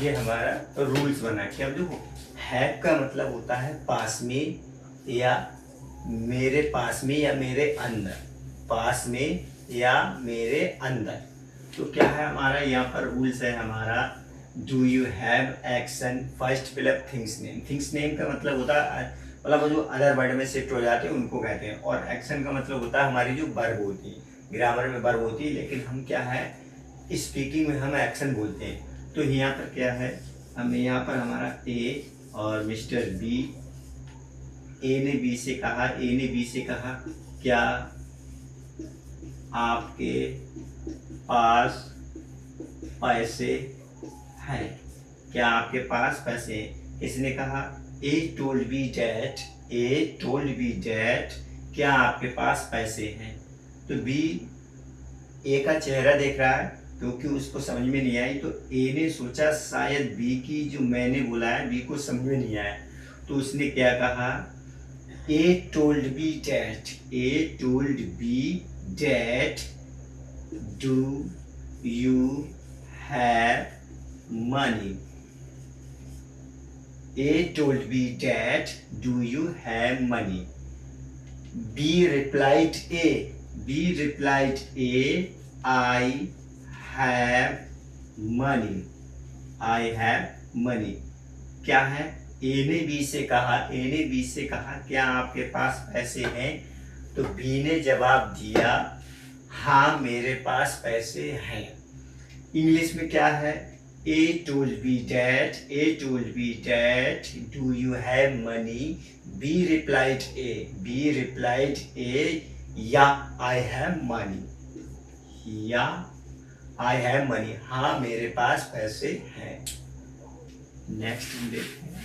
ये हमारा रूल्स बना है कि अब देखो हैव का मतलब होता है पास में या मेरे पास में या मेरे अंदर, पास में या मेरे अंदर। तो क्या है हमारा यहाँ पर रूल्स है हमारा, do you have action first fill up things name. Things name का मतलब होता है मतलब जो अदर वर्ड में शिफ्ट हो जाते हैं उनको कहते हैं, और एक्शन का मतलब होता है हमारी जो वर्ब होती है, ग्रामर में वर्ब होती है, लेकिन हम क्या है स्पीकिंग में हम एक्शन बोलते हैं। तो यहाँ पर क्या है, हमें यहाँ पर हमारा ए और मिस्टर बी, ए ने बी से कहा, ए ने बी से कहा क्या आपके पास पैसे हैं, क्या आपके पास पैसे हैं। किसने कहा, A told B that, A told B that क्या आपके पास पैसे हैं। तो बी ए का चेहरा देख रहा है क्योंकि उसको समझ में नहीं आई, तो ए ने सोचा शायद बी की जो मैंने बोला है बी को समझ में नहीं आया, तो उसने क्या कहा, A told B that, A told B that do you have money, A told B that do you have money. B replied A, B replied A, I have money, I have money। क्या है, A ने B से कहा, A ने B से कहा क्या आपके पास पैसे हैं, तो B ने जवाब दिया हाँ मेरे पास पैसे हैं। इंग्लिश में क्या है, A told B that, A told B that do you have money, B replied A, B replied A yeah I have money, yeah I have money, हाँ मेरे पास पैसे हैं। नेक्स्ट हम देखते हैं,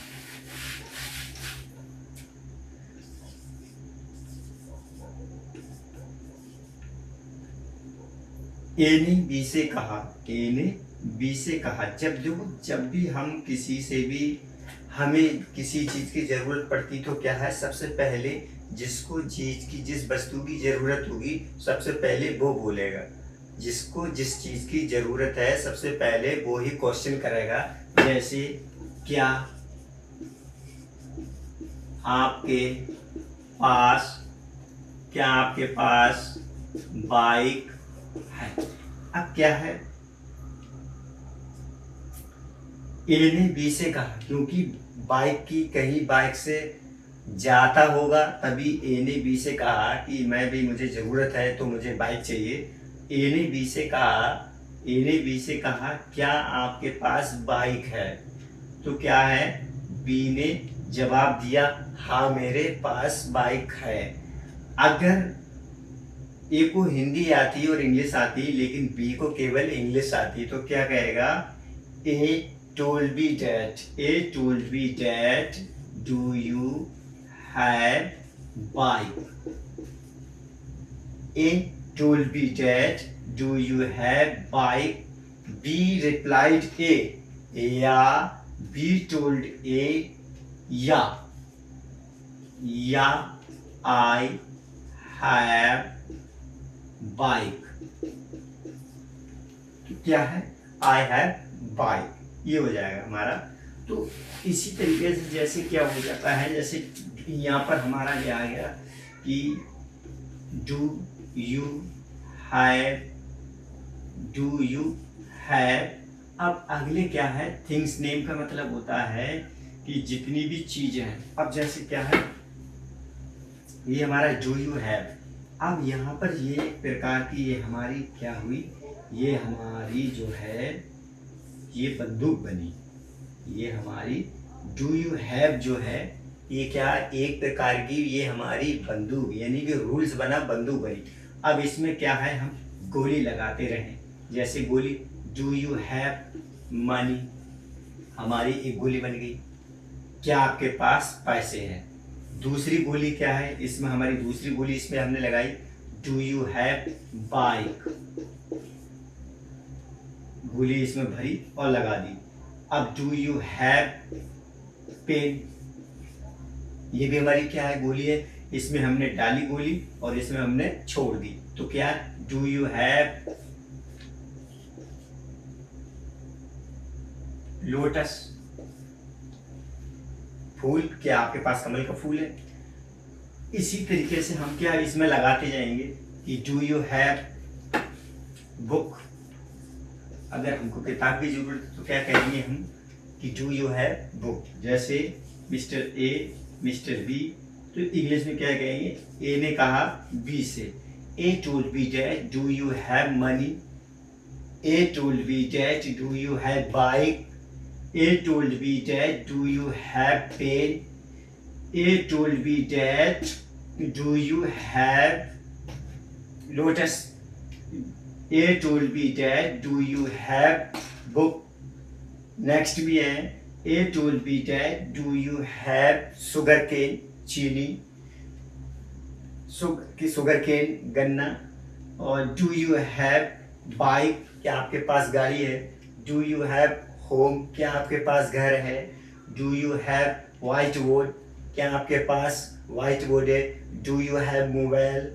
ए ने बी से कहा, ए ने बी से कहा, जब भी हम किसी से भी हमें किसी चीज की जरूरत पड़ती तो क्या है, सबसे पहले जिसको चीज की जिस वस्तु की जरूरत होगी सबसे पहले वो बोलेगा, जिसको जिस चीज की जरूरत है सबसे पहले वो ही क्वेश्चन करेगा। जैसे क्या आपके पास, क्या आपके पास बाइक है। अब क्या है, ए ने बी से कहा क्योंकि बाइक की कहीं बाइक से जाता होगा, तभी ए ने बी से कहा कि मैं भी मुझे ज़रूरत है तो मुझे बाइक चाहिए। ए ने बी से कहा, ए ने बी से कहा क्या आपके पास बाइक है, तो क्या है बी ने जवाब दिया हाँ मेरे पास बाइक है। अगर ए को हिंदी आती और इंग्लिश आती लेकिन बी को केवल इंग्लिश आती तो क्या कहेगा, ए told me that, A told me that do you have bike, A told me that do you have bike, B replied A, yeah, B told A yeah, yeah I have bike। तो क्या है, I have bike, ये हो जाएगा हमारा। तो इसी तरीके से जैसे क्या हो जाता है, जैसे यहाँ पर हमारा ये आ गया कि do you have, do you have. अब अगले क्या है, थिंग्स नेम का मतलब होता है कि जितनी भी चीजें हैं। अब जैसे क्या है, ये हमारा डू यू हैव। अब यहाँ पर ये एक प्रकार की ये हमारी क्या हुई, ये हमारी जो है ये बंदूक बनी, ये हमारी डू यू हैव जो है ये क्या एक प्रकार की ये हमारी बंदूक यानी कि रूल्स बना, बंदूक बनी। अब इसमें क्या है, हम गोली लगाते रहें। जैसे गोली, डू यू हैव मनी, हमारी एक गोली बन गई। क्या आपके पास पैसे हैं, दूसरी गोली क्या है, इसमें हमारी दूसरी गोली इसमें हमने लगाई, डू यू हैव बाइक, गोली इसमें भरी और लगा दी। अब डू यू हैव पेन, ये भी हमारी क्या है, गोली है, इसमें हमने डाली गोली और इसमें हमने छोड़ दी, तो क्या डू यू हैव लोटस, फूल, क्या आपके पास कमल का फूल है? इसी तरीके से हम क्या इसमें लगाते जाएंगे कि डू यू हैव बुक। अगर हमको किताब की जरूरत है तो क्या कहेंगे हम कि डू यू हैव बुक। जैसे मिस्टर ए, मिस्टर बी, तो इंग्लिश में क्या कहेंगे? ए ने कहा बी से, A told B that do you have money, A told B that do you have bike, A told B that do you have pen, A told me that do you have lotus, A told me that do you have book। Next भी है A told me that do you have sugar cane, चीनी, sugar cane गन्ना, और do you have bike, क्या आपके पास गाड़ी है, do you have home, क्या आपके पास घर है, do you have white board, क्या आपके पास व्हाइट बोर्ड है, डू यू हैव मोबाइल,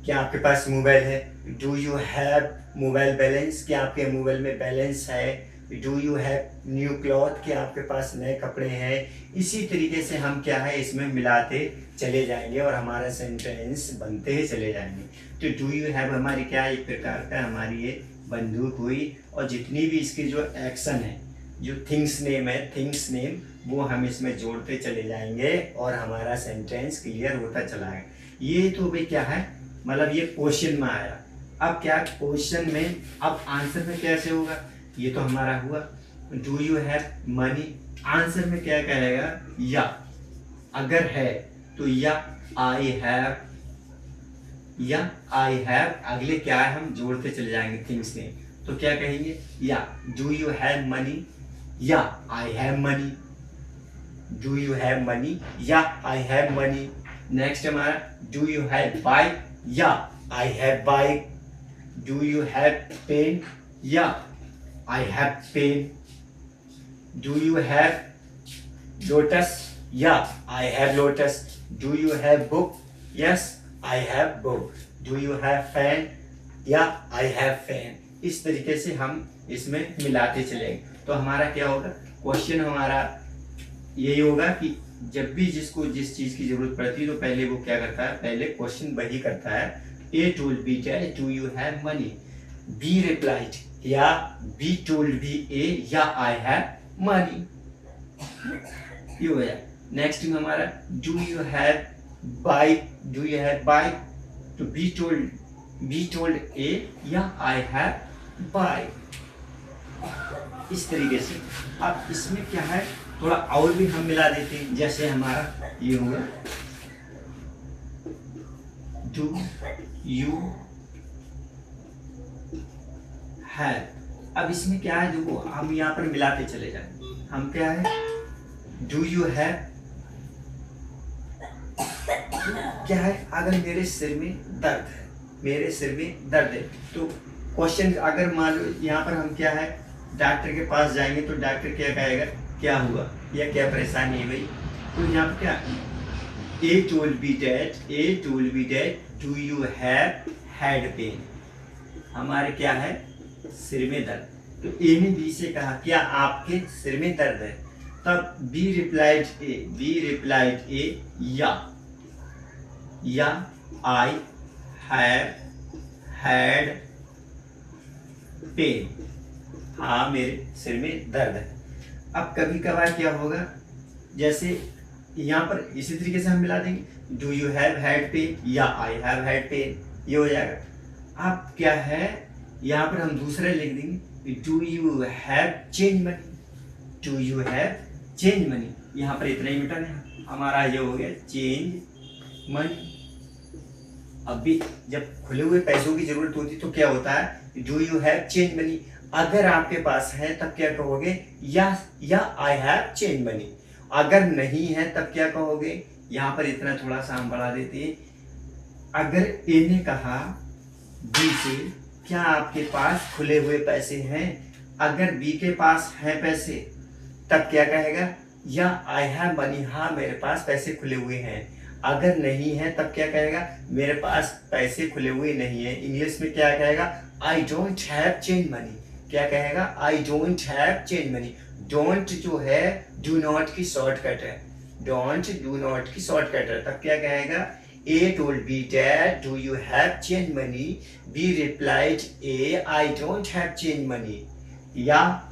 क्या आपके पास मोबाइल है, do you have mobile balance, क्या आपके मोबाइल में बैलेंस है, do you have new cloth, क्या आपके पास नए कपड़े हैं। इसी तरीके से हम क्या है इसमें मिलाते चले जाएंगे और हमारा सेंटेंस बनते ही चले जाएंगे। तो डू यू हैव हमारी क्या एक प्रकार का हमारी ये बंदूक हुई, और जितनी भी इसकी जो एक्शन है, जो थिंग्स नेम है, थिंग्स नेम, वो हम इसमें जोड़ते चले जाएंगे और हमारा सेंटेंस क्लियर होता चला है। ये तो भाई क्या है, मतलब ये क्वेश्चन में आया। अब क्या क्वेश्चन में, अब आंसर में कैसे होगा? ये तो हमारा हुआ do you have money, answer में क्या कहेगा? या, अगर है तो या आई हैव, या आई हैव, अगले क्या है हम जोड़ते चले जाएंगे थिंग्स नेम। तो क्या कहेंगे? या do you have money, yeah I have money, do you have money, yeah I have money. Next हमारा do you have bike, yeah I have bike, do you have pen, या I have pen, do you have lotus, yeah I have lotus, do you have book, yes I have book, do you have fan, yeah I have fan. इस तरीके से हम इसमें मिलाते चलेंगे। तो हमारा क्या होगा? क्वेश्चन हमारा यही होगा कि जब भी जिसको जिस चीज की जरूरत पड़ती है तो पहले वो क्या करता है? पहले क्वेश्चन वही करता है। A told B that do you have money, B replied, या B told B A, yeah I have money, ये हो जाए। नेक्स्ट में हमारा do you have bike, do you have bike, तो B told A, yeah I have bike. इस तरीके से अब इसमें क्या है, थोड़ा और भी हम मिला देते हैं। जैसे हमारा ये होगा डू यू हैव। अब इसमें क्या है, देखो हम यहाँ पर मिलाते चले जाएंगे। हम क्या है, डू यू हैव, क्या है, अगर मेरे सिर में दर्द है, मेरे सिर में दर्द है, तो क्वेश्चन अगर मान लो यहाँ पर हम क्या है डॉक्टर के पास जाएंगे तो डॉक्टर क्या कहेगा, क्या हुआ या क्या परेशानी है भाई। तो यहाँ पर क्या, A told B that do you have head pain, हमारे क्या है सिर में दर्द। तो ए ने बी से कहा क्या आपके सिर में दर्द है, तब B replied A, yeah I have had pen, हाँ मेरे सिर में दर्द है। अब कभी कभार क्या होगा, जैसे यहाँ पर इसी तरीके से हम मिला देंगे, do you have had pain या आई हैव हैड पेन, ये हो जाएगा। अब क्या है यहाँ पर हम दूसरा लिख देंगे, do you have change money, do you have change money, यहाँ पर इतना ही मिटाना है, हमारा ये हो गया चेंज मनी। अब भी जब खुले हुए पैसों की जरूरत होती तो क्या होता है, do you have change money, अगर आपके पास है तब क्या कहोगे, या आई हैव चेंज मनी, अगर नहीं है तब क्या कहोगे। यहाँ पर इतना थोड़ा सा हम बढ़ा देते हैं, अगर ए ने कहा बी से क्या आपके पास खुले हुए पैसे हैं, अगर बी के पास है पैसे तब क्या कहेगा, या आई हैव मनी, हाँ मेरे पास पैसे खुले हुए हैं, अगर नहीं है तब क्या कहेगा, मेरे पास पैसे खुले हुए नहीं है। इंग्लिश में क्या कहेगा, I don't have change money, क्या कहेगा, I don't have change money, don't जो है डू नॉट की शॉर्टकट है, डोंट डू नॉट की शॉर्टकट है। तब क्या कहेगा, A told B that do you have change money, B replied A I don't have change money. या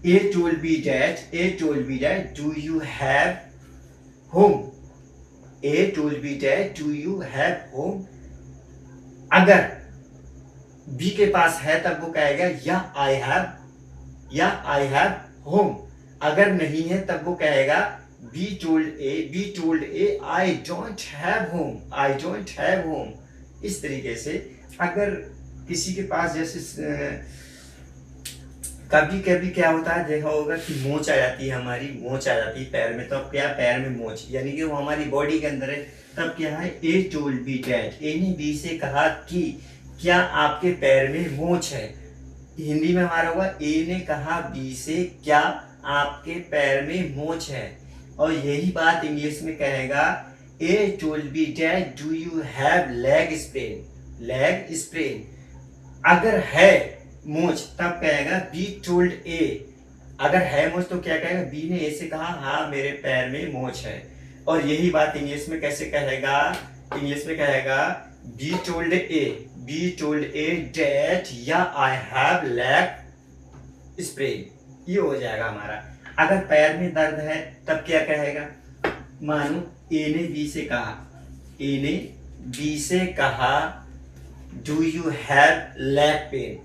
A told B that do you have home, A told B that do you have home. अगर B के पास है तब वो कहेगा या I have home. अगर नहीं है तब वो कहेगा B told A I don't have home, I don't have home. इस तरीके से अगर किसी के पास जैसे कभी कभी क्या होता है, देखा होगा कि मोच आ जाती है, हमारी मोच आ जाती है पैर में, तो अब क्या पैर में मोच यानी कि वो हमारी बॉडी के अंदर है। तब क्या है, A told B that, A ने बी से कहा कि क्या आपके पैर में मोच है। हिंदी में हमारा होगा ए ने कहा बी से क्या आपके पैर में मोच है। और यही बात इंग्लिश में कहेगा, A told B that do you have leg sprain, leg sprain. अगर है मोच तब कहेगा बी टोल्ड ए, अगर है मोच तो क्या कहेगा, बी ने ए से कहा हाँ मेरे पैर में मोच है। और यही बात इंग्लिश में कैसे कहेगा, इंग्लिश में कहेगा B told A that yeah I have leg sprain. ये हो जाएगा हमारा। अगर पैर में दर्द है तब क्या कहेगा, मानो ए ने बी से कहा do you have leg pain,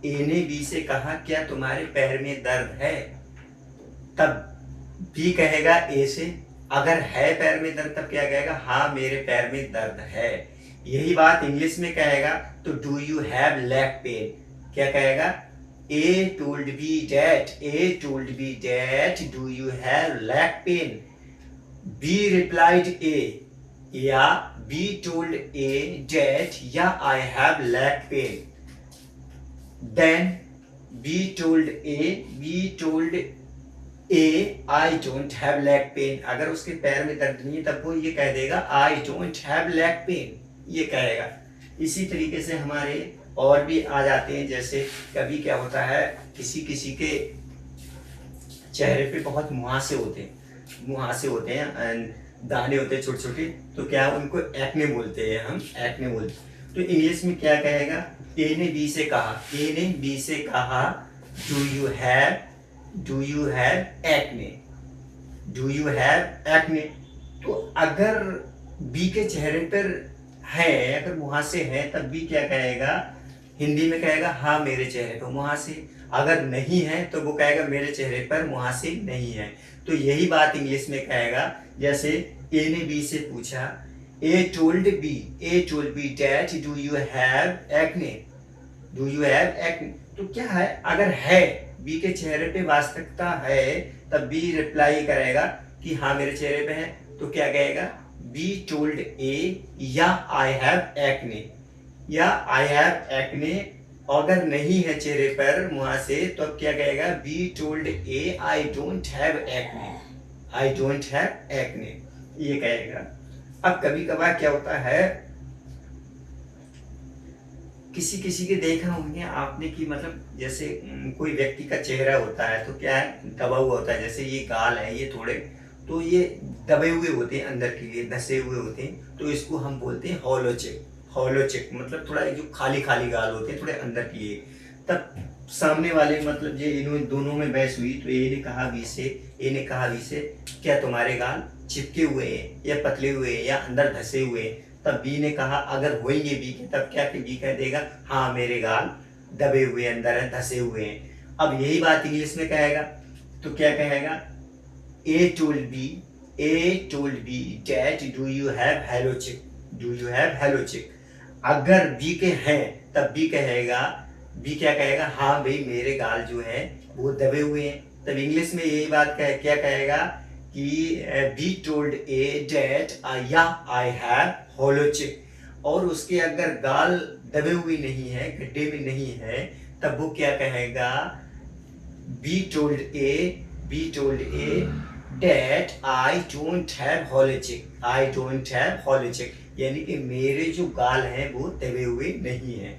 A ने बी से कहा क्या तुम्हारे पैर में दर्द है। तब बी कहेगा ए से, अगर है पैर में दर्द तब क्या कहेगा, हाँ मेरे पैर में दर्द है। यही बात इंग्लिश में कहेगा तो do you have leg pain, क्या कहेगा, A told B that do you have leg pain, B replied A, या B told A that yeah I have leg pain. Then B told A I don't have leg pain। अगर उसके पैर में दर्द नहीं है तब वो ये कह देगा I don't have leg pain, ये कहेगा। इसी तरीके से हमारे और भी आ जाते हैं, जैसे कभी क्या होता है किसी के चेहरे पे बहुत मुहासे होते हैं, दाने होते हैं छोटे छोटे, तो क्या उनको एक्ने बोलते हैं, हम एक्ने बोलते हैं। तो इंग्लिश में क्या कहेगा, ए ने बी से कहा डू यू हैव एक्ने। तो अगर बी के चेहरे पर है, अगर मुहासे हैं तब बी क्या कहेगा, हिंदी में कहेगा हाँ मेरे चेहरे पर मुहासे। अगर नहीं है तो वो कहेगा मेरे चेहरे पर मुहासे नहीं है। तो यही बात इंग्लिश में कहेगा, जैसे ए ने बी से पूछा, A told B that do you have acne, तो क्या है, अगर है बी के चेहरे पे वास्तविकता है तब बी रिप्लाई करेगा कि हाँ मेरे चेहरे पे है। तो क्या कहेगा, B told A yeah I have acne. अगर नहीं है चेहरे पर मुहासे तो अब क्या कहेगा, B told A I don't have acne, ये कहेगा। अब कभी कभार क्या होता है, किसी के देखा होंगे आपने कि मतलब जैसे कोई व्यक्ति का चेहरा होता है तो क्या है, दबा हुआ होता है, जैसे ये गाल है ये थोड़े, तो ये दबे हुए होते हैं, अंदर के लिए धसे हुए होते हैं, तो इसको हम बोलते हैं हॉलो चेक, मतलब थोड़ा जो खाली गाल होते हैं थोड़े अंदर के लिए। तब सामने वाले मतलब ये इन दोनों में बहस हुई, तो ए ने कहा बी से क्या तुम्हारे गाल चिपके हुए हैं या पतले हुए हैं या अंदर धसे हुए हैं। तब बी ने कहा अगर होंगे बी के, तब क्या बी कह देगा, हाँ मेरे गाल दबे हुए अंदर है, धसे हुए हैं। अब यही बात इंग्लिश में कहेगा तो क्या कहेगा, A told B that do you have hollow cheek. अगर बी के हैं तब बी क्या कहेगा, हाँ भाई मेरे गाल जो है वो दबे हुए हैं। तब इंग्लिश में यही बात क्या कहेगा कि B told A that yeah I have hollow check. और उसके अगर गाल दबे हुए नहीं है, गड्ढे में नहीं है, तब वो क्या कहेगा, B told A that I don't have hollow check, यानी कि मेरे जो गाल हैं वो दबे हुए नहीं हैं।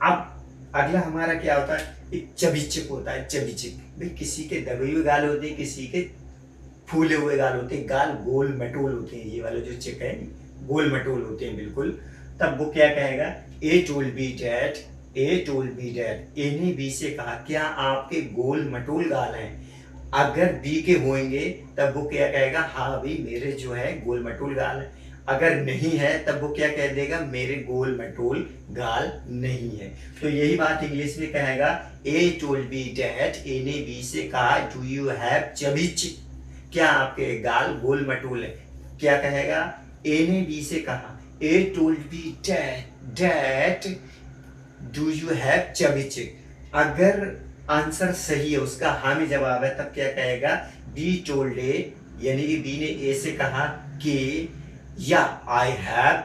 अब अगला हमारा क्या होता है, एक चबीचिक होता है, चबीचिक। भाई किसी के दबे हुए गाल होते हैं, किसी के फूले हुए गाल होते हैं, गाल गोल मटोल होते हैं, ये वाले जो चिक है गोल मटोल होते हैं बिल्कुल। तब वो क्या कहेगा, A told me that, A told me that, A ने बी से कहा क्या आपके गोल मटोल गाल हैं। अगर बी के होंगे तब वो क्या कहेगा, हाँ भाई मेरे जो है गोल मटोल गाल है। अगर नहीं है तब वो क्या कह देगा, मेरे गोल मटोल गाल नहीं है। तो यही बात इंग्लिश में कहेगा, A told me that, A ने बी से कहा डू यू हैव चबी चिक, क्या आपके गाल गोल मटोल है। क्या कहेगा, ए ने बी से कहा A told me that do you have chubby cheek. अगर आंसर सही है, उसका हाँ में जवाब है, तब क्या कहेगा, बी टोल्ड ए, यानी कि बी ने ए से कहा कि या आई हैव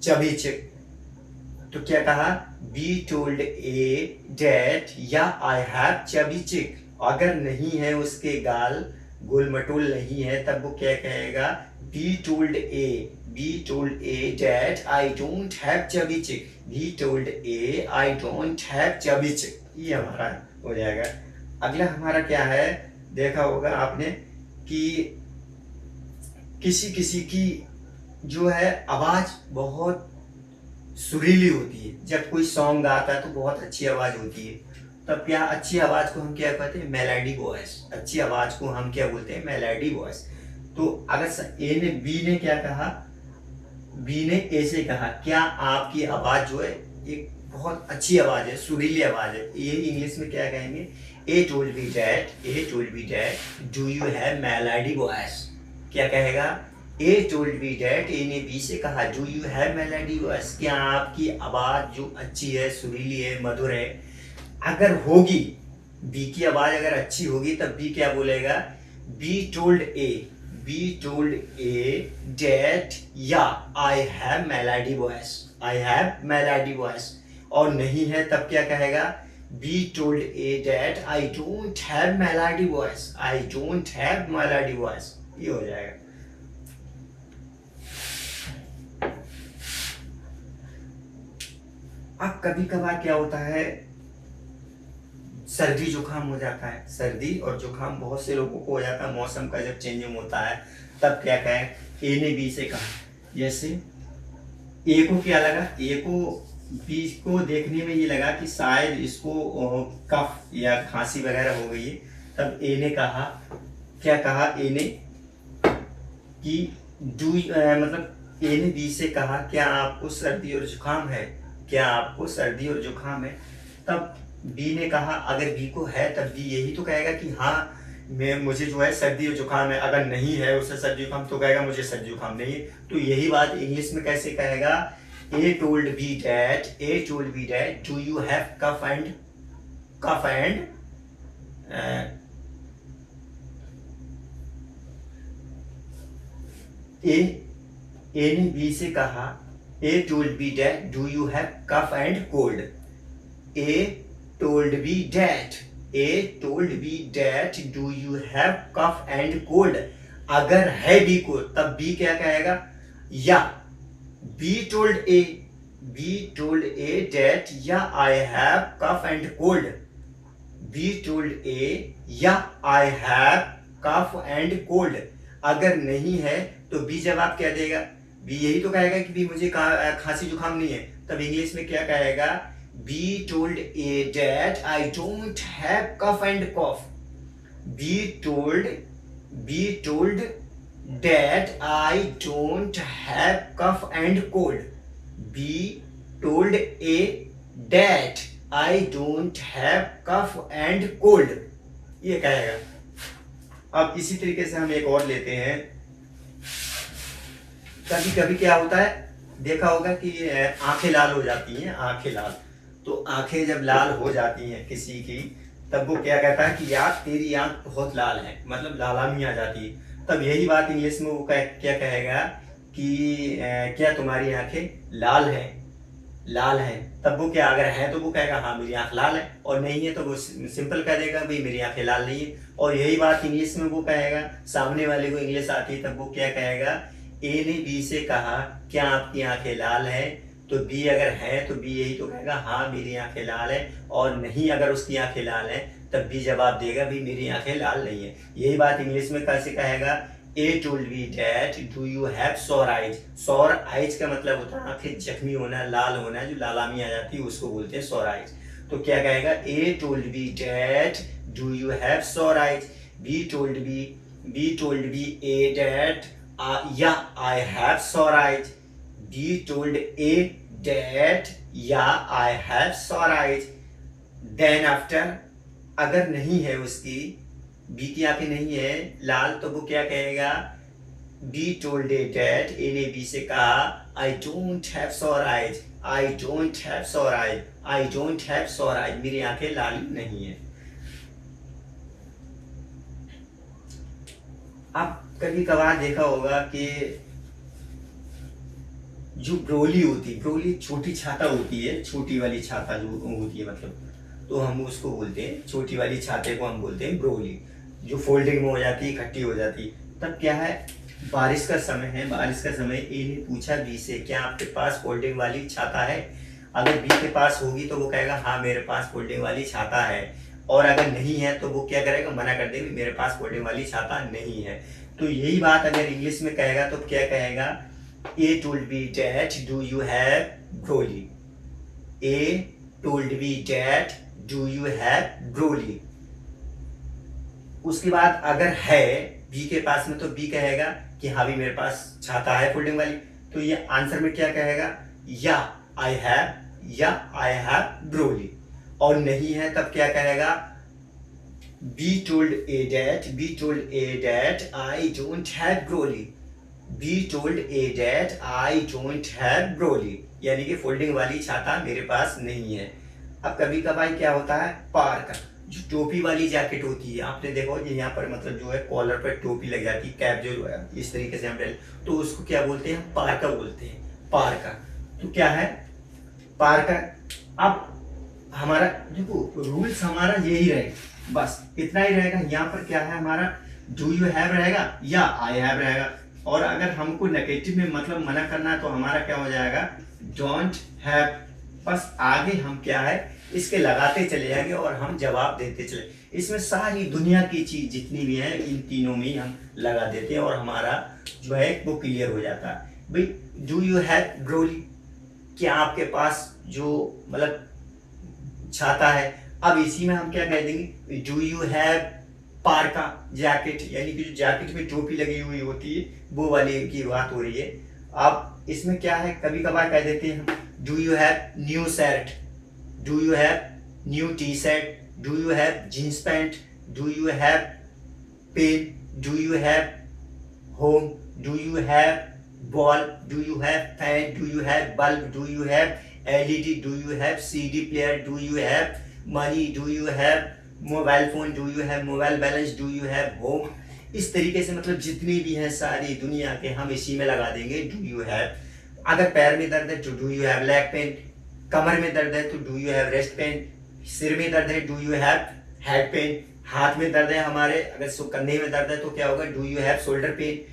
चबी चिक। तो क्या कहा, B told A that yeah I have chubby cheek. अगर नहीं है उसके गाल गोल मटोल नहीं है, तब वो क्या कहेगा, B told A that I don't have chubby cheek, B told A I don't have chubby cheek. ये हमारा हो जाएगा। अगला हमारा क्या है, देखा होगा आपने कि किसी किसी की जो है आवाज बहुत सुरीली होती है। जब कोई सॉन्ग गाता है तो बहुत अच्छी आवाज होती है, तब क्या अच्छी आवाज को हम क्या कहते हैं, मेलोडी वॉइस। अच्छी आवाज को हम क्या बोलते हैं, मेलोडी वॉइस। तो अगर ए ने बी ने क्या कहा, बी ने ए से कहा क्या आपकी आवाज जो है एक बहुत अच्छी आवाज है, सुरीली आवाज है। ये इंग्लिश में क्या कहेंगे, A told me that do you have melody voice. क्या कहेगा, A told me that, A ने बी से कहा do you have melody voice, क्या आपकी आवाज जो अच्छी है, सुरीली है, मधुर है। अगर होगी, बी की आवाज अगर अच्छी होगी तब बी क्या बोलेगा, B told A that yeah I have melody voice, और नहीं है तब क्या कहेगा, B told A that I don't have melody voice. ये हो जाएगा। अब कभी कभार क्या होता है, सर्दी जुकाम हो जाता है। सर्दी और जुकाम बहुत से लोगों को हो जाता है, मौसम का जब चेंजिंग होता है तब क्या कहें, ए ने बी से कहा, जैसे ए को क्या लगा, ए को बी को देखने में ये लगा कि शायद इसको कफ या खांसी वगैरह हो गई है। तब ए ने कहा, क्या कहा ए ने कि मतलब ए ने बी से कहा क्या आपको सर्दी और जुकाम है, तब बी ने कहा, अगर बी को है तब बी यही तो कहेगा कि हाँ मुझे जो है सर्दी और जुकाम है। अगर नहीं है उसे सर्दी जुकाम तो कहेगा मुझे सर्दी जुकाम नहीं है। तो यही बात इंग्लिश में कैसे कहेगा, A told B that do you have cough and A ने बी से कहा, A told B that do you have cough and cold. A told B that do you have cough and cold. अगर है B को तब B क्या कहेगा, या B told A that yeah I have cough and cold. B told A yeah I have cough and cold. अगर नहीं है तो बी जवाब क्या देगा, बी यही तो कहेगा कि बी मुझे खांसी जुकाम नहीं है। तब इंग्लिश में क्या कहेगा, B told A that I don't have cough and cough. Be told that I don't have cough and cold. B told A that I don't have cough and cold, ये कहेगा। अब इसी तरीके से हम एक और लेते हैं। कभी कभी क्या होता है, देखा होगा कि आंखें लाल हो जाती हैं, आंखें लाल। तो आंखें जब लाल हो जाती हैं किसी की, तब वो क्या कहता है कि यार तेरी आंख बहुत लाल है, मतलब लालामी आ जाती है। तब यही बात इंग्लिश में वो क्या कहेगा कि क्या तुम्हारी आंखें लाल है। तब वो क्या, अगर है तो वो कहेगा हाँ मेरी आंख लाल है, और नहीं है तो वो सिंपल कह देगा भाई मेरी आंखें लाल नहीं है। और यही बात इंग्लिश में वो कहेगा, सामने वाले को इंग्लिश आती है तब वो क्या कहेगा, ए ने बी से कहा क्या आपकी आंखें लाल है। तो बी अगर है तो बी यही तो कहेगा हाँ मेरी आंखें लाल है, और नहीं अगर उसकी आंखें लाल है तब बी जवाब देगा भी मेरी आंखें लाल नहीं है। यही बात इंग्लिश में कैसे कहेगा, A told me that do you have sore eyes. Sore eyes का मतलब होता है आंखें जख्मी होना, लाल होना, जो लालामी आ जाती है उसको बोलते हैं सोर आइज। तो क्या कहेगा, A told me that do you have sore eyes. B told me A that yeah I have sore eyes. B told A that yeah I have sore eyes. Then after अगर नहीं है उसकी, B की आंखें नहीं है लाल, तो वो क्या कहेगा, B told A that, A ने बी से कहा आई don't have sore eyes, I don't have sore eyes, I don't have sore eyes, मेरी आंखें लाल नहीं है। आप कभी कभार देखा होगा कि जो ब्रोली होती है, ब्रोली छोटी छाता होती है, छोटी वाली छाता जो होती है मतलब, तो हम उसको बोलते हैं, छोटी वाली छाते को हम बोलते हैं ब्रोली, जो फोल्डिंग में हो जाती है, इकट्ठी हो जाती है। तब क्या है, बारिश का समय है, बारिश का समय, ए ने पूछा बी से क्या आपके पास फोल्डिंग वाली छाता है। अगर बी के पास होगी तो वो कहेगा हाँ मेरे पास फोल्डिंग वाली छाता है, और अगर नहीं है तो वो क्या करेगा, मना कर देगा मेरे पास फोल्डिंग वाली छाता नहीं है। तो यही बात अगर इंग्लिश में कहेगा तो क्या कहेगा, A told me that do you have brolly. A told me that do you have brolly. उसके बाद अगर है बी के पास में तो बी कहेगा कि हाँ भी मेरे पास छाता है फोल्डिंग वाली। तो ये आंसर में क्या कहेगा, या आई हैव ब्रोली। और नहीं है तब क्या कहेगा, B told A that I don't have Broly. B told A that I don't have Broly, यानी कि फोल्डिंग वाली छाता मेरे पास नहीं है। अब कभी कभार क्या होता है, पार्का, जो टोपी वाली जैकेट होती है, आपने देखो ये यहाँ पर मतलब जो है कॉलर पर टोपी लग जाती है, कैप जो है इस तरीके से हम, तो उसको क्या बोलते हैं, पार्का बोलते हैं, पार्का। तो क्या है पार्का। अब हमारा देखो रूल्स हमारा यही रहेगा, बस इतना ही रहेगा। यहाँ पर क्या है हमारा, डू यू हैव रहेगा या आई हैव रहेगा, और अगर हमको नेगेटिव में मतलब मना करना है तो हमारा क्या हो जाएगा, डोंट हैव। बस आगे हम क्या है इसके लगाते चले जाएंगे और हम जवाब देते चले। इसमें सारी दुनिया की चीज जितनी भी है इन तीनों में ही हम लगा देते हैं और हमारा जो है वो क्लियर हो जाता है। भाई डू यू हैव ब्रोली, क्या आपके पास जो मतलब छाता है। अब इसी में हम क्या कह देंगे, डू यू हैव पार्का जैकेट, यानी कि जो जैकेट में टोपी लगी हुई होती है वो वाली की बात हो रही है। अब इसमें क्या है, कभी कभार कह देते हैं हम, do you have new shirt, do you have new T shirt, do you have jeans pant, do you have pen, do you have home, do you have ball, do you have fan, do you have bulb, do you have LED, do you have CD player, do you have money, do you have mobile phone, do you have mobile balance, do you have home. इस तरीके से मतलब जितनी भी हैं सारी दुनिया के हम इसी में लगा देंगे डू यू हैव। अगर पैर में दर्द है तो do you have leg pain, कमर में दर्द है तो do you have rest pain, सिर में दर्द है do you have head pain, हाथ में दर्द है हमारे, अगर कंधे में दर्द है तो क्या होगा, do you have shoulder pain,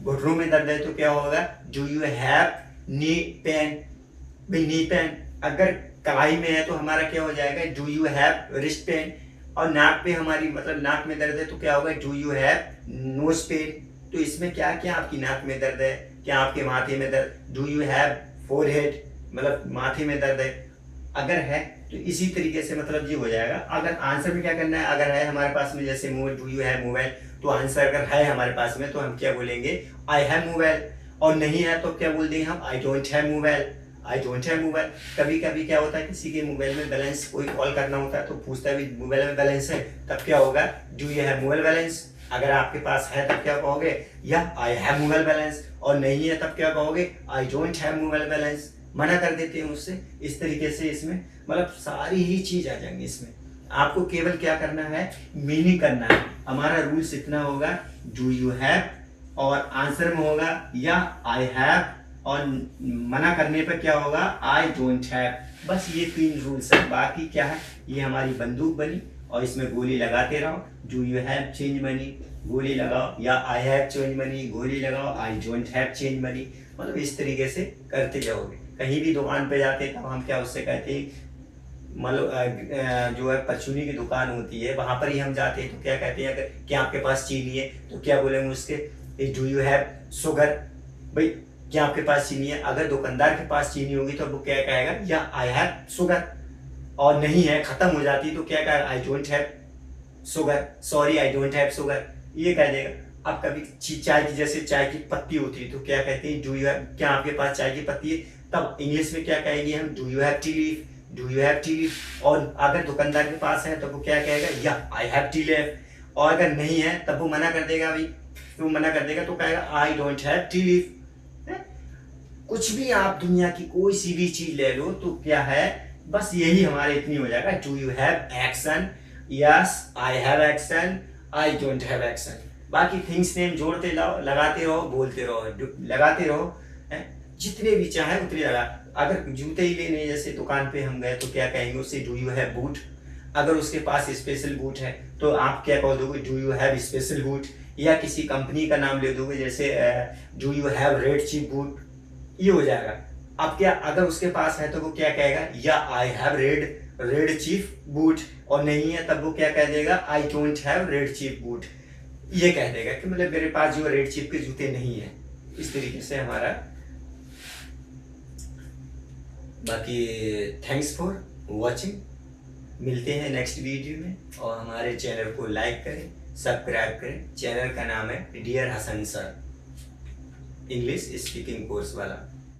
घुटनों में दर्द है तो क्या होगा, do you have knee pain, knee pain. अगर कलाई में है तो हमारा क्या हो जाएगा, do you have wrist pain. और नाक पे हमारी मतलब नाक में दर्द है तो क्या होगा, do you have nose pain. तो इसमें क्या क्या आपकी नाक में दर्द है, क्या आपके माथे में दर्द, डू यू हैव फोरहेड, मतलब माथे में दर्द है। अगर है तो इसी तरीके से मतलब ये हो जाएगा। अगर आंसर में क्या करना है, अगर है हमारे पास में जैसे mobile, do you have mobile, तो आंसर अगर है हमारे पास में तो हम क्या बोलेंगे, आई हैव मोबाइल। और नहीं है तो क्या बोल देंगे हम, आई don't have mobile, I don't have mobile. कभी कभी क्या होता है, किसी के मोबाइल में बैलेंस, कोई कॉल करना होता है तो पूछता है मोबाइल में बैलेंस है, तब क्या होगा, do you have mobile balance. अगर आपके पास है तब क्या कहोगे, या आई हैव मोबाइल बैलेंस। और नहीं है तब क्या कहोगे, आई डोंट हैव मोबाइल बैलेंस। मना कर देते हैं उससे। इस तरीके से इसमें मतलब सारी ही चीज आ जाएंगी। इसमें आपको केवल क्या करना है, मीनिंग करना है। हमारा रूल्स इतना होगा, डू यू हैव, और आंसर में होगा या आई हैव, और मना करने पर क्या होगा, आई डोंट हैव। बस ये 3 रूल्स है। बाकी क्या है, ये हमारी बंदूक बनी और इसमें गोली लगाते रहो। Do you have change money, गोली लगाओ, या आई हैव चेंज मनी, गोली लगाओ, आई डोंट हैव चेंज मनी। मतलब इस तरीके से करते जाओगे। कहीं भी दुकान पे जाते हैं तब हम क्या उससे कहते हैं, मतलब जो है परचूनी की दुकान होती है वहां पर ही हम जाते हैं तो क्या कहते हैं, अगर क्या आपके पास चीनी है तो क्या बोलेंगे उसके, डू यू हैव शुगर। भाई क्या आपके पास चीनी है, अगर दुकानदार के पास चीनी होगी तो वो क्या कहेगा, या आई हैव शुगर। और नहीं है, खत्म हो जाती तो क्या कहेगा, I don't have sugar, sorry I don't have sugar, ये कह देगा। अब कभी चाय की, जैसे चाय की पत्ती होती है तो क्या कहते हैं, डू यू हैव, क्या आपके पास चाय की पत्ती है, तब इंग्लिश में क्या कहेंगे हम, do you have T leaf, do you have T leaf. और अगर दुकानदार के पास है तो वो क्या कहेगा, या आई हैव टी लीफ। और अगर नहीं है तब वो मना कर देगा, भाई वो मना कर देगा तो कहेगा I don't have T leaf. कुछ भी आप दुनिया की कोई सी भी चीज ले लो तो क्या है, बस यही हमारे इतनी हो जाएगा, do you have action, yes I have action, I don't have action. बाकी थिंग्स नेम जोड़ते लाओ, लगाते रहो, बोलते रहो, लगाते रहो, जितने भी चाहे उतने लगा। अगर जूते ही लेने जैसे दुकान पे हम गए तो क्या कहेंगे उससे, डू यू हैव बूट। अगर उसके पास स्पेशल बूट है तो आप क्या कह दोगे, do you have special boot. या किसी कंपनी का नाम ले दोगे, जैसे do you have read chief boot, ये हो जाएगा। अब क्या, अगर उसके पास है तो वो क्या कहेगा, या I have read chief boot. और नहीं है तब वो क्या कह देगा, आई don't have read chief boot, ये कह देगा कि मतलब मेरे पास जो रेड चीफ के जूते नहीं है। इस तरीके से हमारा। बाकी थैंक्स फॉर वॉचिंग, मिलते हैं नेक्स्ट वीडियो में। और हमारे चैनल को लाइक करें, सब्सक्राइब करें। चैनल का नाम है dear Hasan sir, English speaking course वाला।